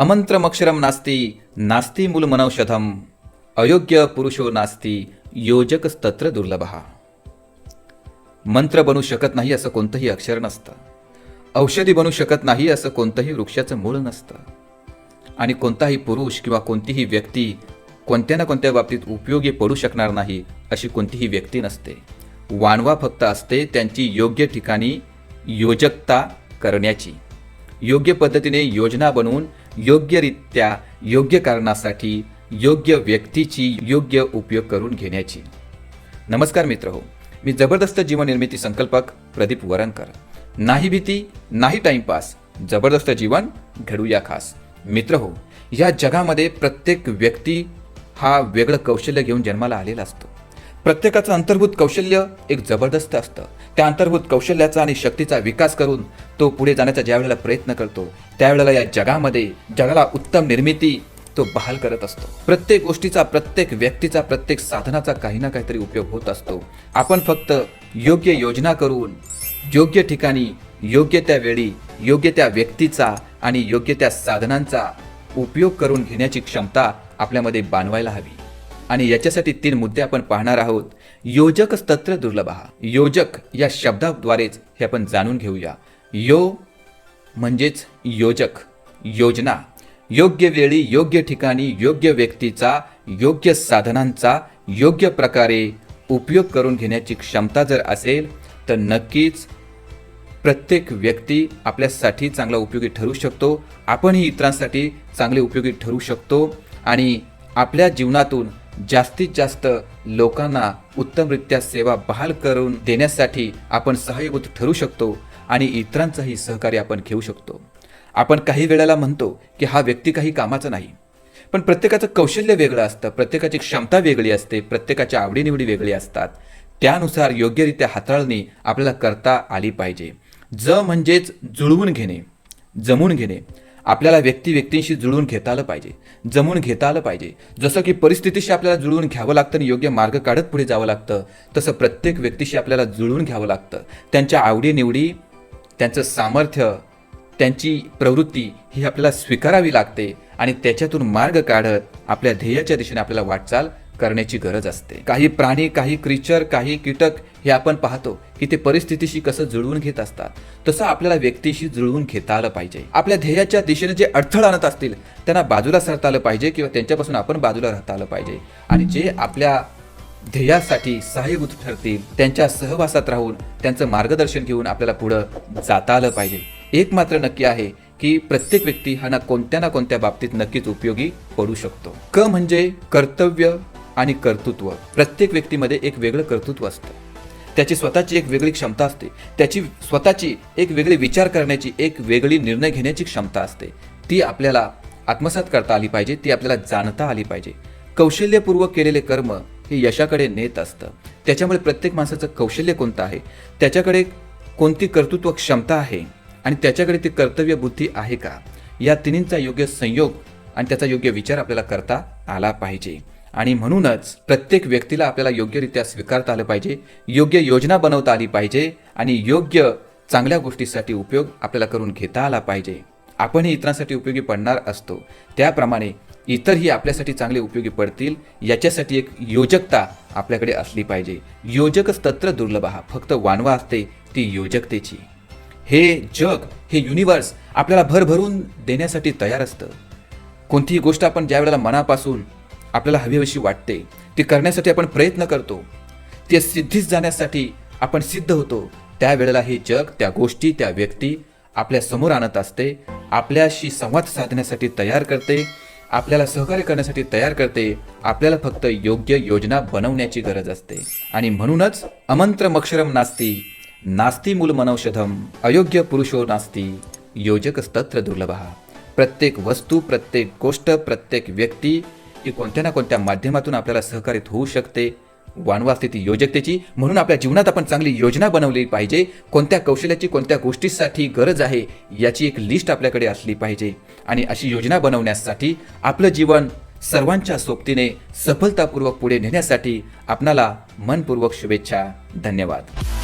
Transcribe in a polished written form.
अमंत्रमक्षरम नास्ति नास्ति मूलमनौषधम अयोग्य पुरुषो नास्ति योजकस्तत्र दुर्लभः. मंत्र बनू शकत नाही असं कोणतंही अक्षर नसतं. औषधी बनू शकत नाही असं कोणतंही वृक्षाचं मूळ नसतं. आणि कोणताही पुरुष किंवा कोणतीही व्यक्ती कोणत्या ना कोणत्या बाबतीत उपयोगी पडू शकणार नाही अशी कोणतीही व्यक्ती नसते. वानवा फक्त असते त्यांची योग्य ठिकाणी योजकता करण्याची, योग्य पद्धतीने योजना बनवून योग्यरित्या योग्य कारणासाठी योग्य व्यक्तीची योग्य उपयोग करून घेण्याची. नमस्कार मित्रहो, मी जबरदस्त जीवन निर्मिती संकल्पक प्रदीप वरणकर. नाही भीती नाही टाइमपास, जबरदस्त जीवन घडूया खास. मित्रहो, या जगामध्ये प्रत्येक व्यक्ती हा वेगळं कौशल्य घेऊन जन्माला आलेला असतो. प्रत्येकाचं अंतर्भूत कौशल्य एक जबरदस्त असतं. त्या अंतर्भूत कौशल्याचा आणि शक्तीचा विकास करून तो पुढे जाण्याचा ज्या वेळेला प्रयत्न करतो त्यावेळेला या जगामध्ये जगाला उत्तम निर्मिती तो बहाल करत असतो. प्रत्येक गोष्टीचा, प्रत्येक व्यक्तीचा, प्रत्येक साधनाचा काही ना काहीतरी उपयोग होत असतो. आपण फक्त योग्य योजना करून योग्य ठिकाणी योग्य त्या वेळी योग्य त्या व्यक्तीचा आणि योग्य त्या साधनांचा उपयोग करून घेण्याची क्षमता आपल्यामध्ये बांधवायला हवी. आणि याच्यासाठी 3 मुद्दे आपण पाहणार आहोत. योजकस्तत्र दुर्लभः. योजक या शब्दाद्वारेच हे आपण जाणून घेऊया. यो म्हणजेच योजक, योजना. योग्य वेळी योग्य ठिकाणी योग्य व्यक्तीचा योग्य साधनांचा योग्य प्रकारे उपयोग करून घेण्याची क्षमता जर असेल तर नक्कीच प्रत्येक व्यक्ती आपल्यासाठी चांगला उपयोगी ठरू शकतो. आपणही इतरांसाठी चांगले उपयोगी ठरू शकतो आणि आपल्या जीवनातून जास्तीत जास्त लोकांना उत्तमरित्या सेवा बहाल करून देण्यासाठी आपण सहाय्यभूत ठरू शकतो आणि इतरांचंही सहकार्य आपण घेऊ शकतो. आपण काही वेळेला म्हणतो की हा व्यक्ती काही कामाचा नाही, पण प्रत्येकाचं कौशल्य वेगळं असतं, प्रत्येकाची क्षमता वेगळी असते, प्रत्येकाच्या आवडीनिवडी वेगळी असतात. त्यानुसार योग्यरित्या हाताळणी आपल्याला करता आली पाहिजे. म्हणजेच जुळवून घेणे, जमून घेणे. आपल्याला व्यक्तींशी जुळवून घेता आलं पाहिजे, जमून घेता आलं पाहिजे. जसं की परिस्थितीशी आपल्याला जुळवून घ्यावं लागतं आणि योग्य मार्ग काढत पुढे जावं लागतं, तसं प्रत्येक व्यक्तीशी आपल्याला जुळवून घ्यावं लागतं. त्यांच्या आवडीनिवडी, त्यांचं सामर्थ्य, त्यांची प्रवृत्ती ही आपल्याला स्वीकारावी लागते आणि त्याच्यातून मार्ग काढत आपल्या ध्येयाच्या दिशेने आपल्याला वाटचाल करण्याची गरज असते. काही प्राणी, काही क्रिचर, काही कीटक हे आपण पाहतो की ते परिस्थितीशी कसं जुळवून घेत असतात, तसं आपल्याला व्यक्तीशी जुळवून घेता आलं पाहिजे. आपल्या ध्येयाच्या दिशेने जे अडथळा आणत असतील त्यांना बाजूला सरता आलं पाहिजे किंवा त्यांच्यापासून आपण बाजूला राहता आलं पाहिजे. आणि जे आपल्या ध्येयासाठी सहाय्यभूत ठरतील त्यांच्या सहवासात राहून त्यांचं मार्गदर्शन घेऊन आपल्याला पुढं जाता आलं पाहिजे. एक मात्र नक्की आहे की प्रत्येक व्यक्ती हा ना कोणत्या बाबतीत नक्कीच उपयोगी पडू शकतो. म्हणजे कर्तव्य आणि कर्तृत्व. प्रत्येक व्यक्तीमध्ये एक वेगळं कर्तृत्व असतं, त्याची स्वतःची एक वेगळी क्षमता असते, त्याची स्वतःची एक वेगळी विचार करण्याची, एक वेगळी निर्णय घेण्याची क्षमता असते. ती आपल्याला आत्मसात करता आली पाहिजे, ती आपल्याला जाणता आली पाहिजे. कौशल्यपूर्वक केलेले कर्म हे यशाकडे नेत असतं. त्याच्यामुळे प्रत्येक माणसाचं कौशल्य कोणतं आहे, त्याच्याकडे कोणती कर्तृत्व क्षमता आहे आणि त्याच्याकडे ती कर्तव्य बुद्धी आहे का, या तिन्हींचा योग्य संयोग आणि त्याचा योग्य विचार आपल्याला करता आला पाहिजे. आणि म्हणूनच प्रत्येक व्यक्तीला आपल्याला योग्यरित्या स्वीकारता आलं पाहिजे, योग्य योजना बनवता आली पाहिजे आणि योग्य चांगल्या गोष्टीसाठी उपयोग आपल्याला करून घेता आला पाहिजे. आपणही इतरांसाठी उपयोगी पडणार असतो, त्याप्रमाणे इतरही आपल्यासाठी चांगले उपयोगी पडतील याच्यासाठी एक योजकता आपल्याकडे असली पाहिजे. योजकस्तत्र दुर्लभः. फक्त वानवा असते ती योजकतेची. हे जग, हे युनिवर्स आपल्याला भरभरून देण्यासाठी तयार असतं. कोणतीही गोष्ट आपण ज्या वेळेला मनापासून आपल्याला हवीहवीशी वाटते ती करण्यासाठी आपण प्रयत्न करतो, ते सिद्धीस जाण्यासाठी आपण सिद्ध होतो, त्यावेळेला हे जग त्या गोष्टी, त्या व्यक्ती आपल्या समोर आणत असते, आपल्याशी संवाद साधण्यासाठी तयार करते, आपल्याला सहकार्य करण्यासाठी तयार करते. आपल्याला फक्त योग्य योजना बनवण्याची गरज असते. आणि म्हणूनच अमंत्रमक्षरम नास्ति नास्ति मूलमनौषधम अयोग्य पुरुषो नास्ति योजकस्तत्र दुर्लभः. प्रत्येक वस्तू, प्रत्येक गोष्ट, प्रत्येक व्यक्ती ही कोणत्या ना कोणत्या माध्यमातून आपल्याला सहकार्य होऊ शकते. वानवा असते ती योजकतेची. म्हणून आपल्या जीवनात आपण चांगली योजना बनवली पाहिजे. कोणत्या कौशल्याची, कोणत्या गोष्टीसाठी गरज आहे याची एक लिस्ट आपल्याकडे असली पाहिजे. आणि अशी योजना बनवण्यासाठी आपलं जीवन सर्वांच्या सोबतीने सफलतापूर्वक पुढे नेण्यासाठी आपणाला मनपूर्वक शुभेच्छा. धन्यवाद.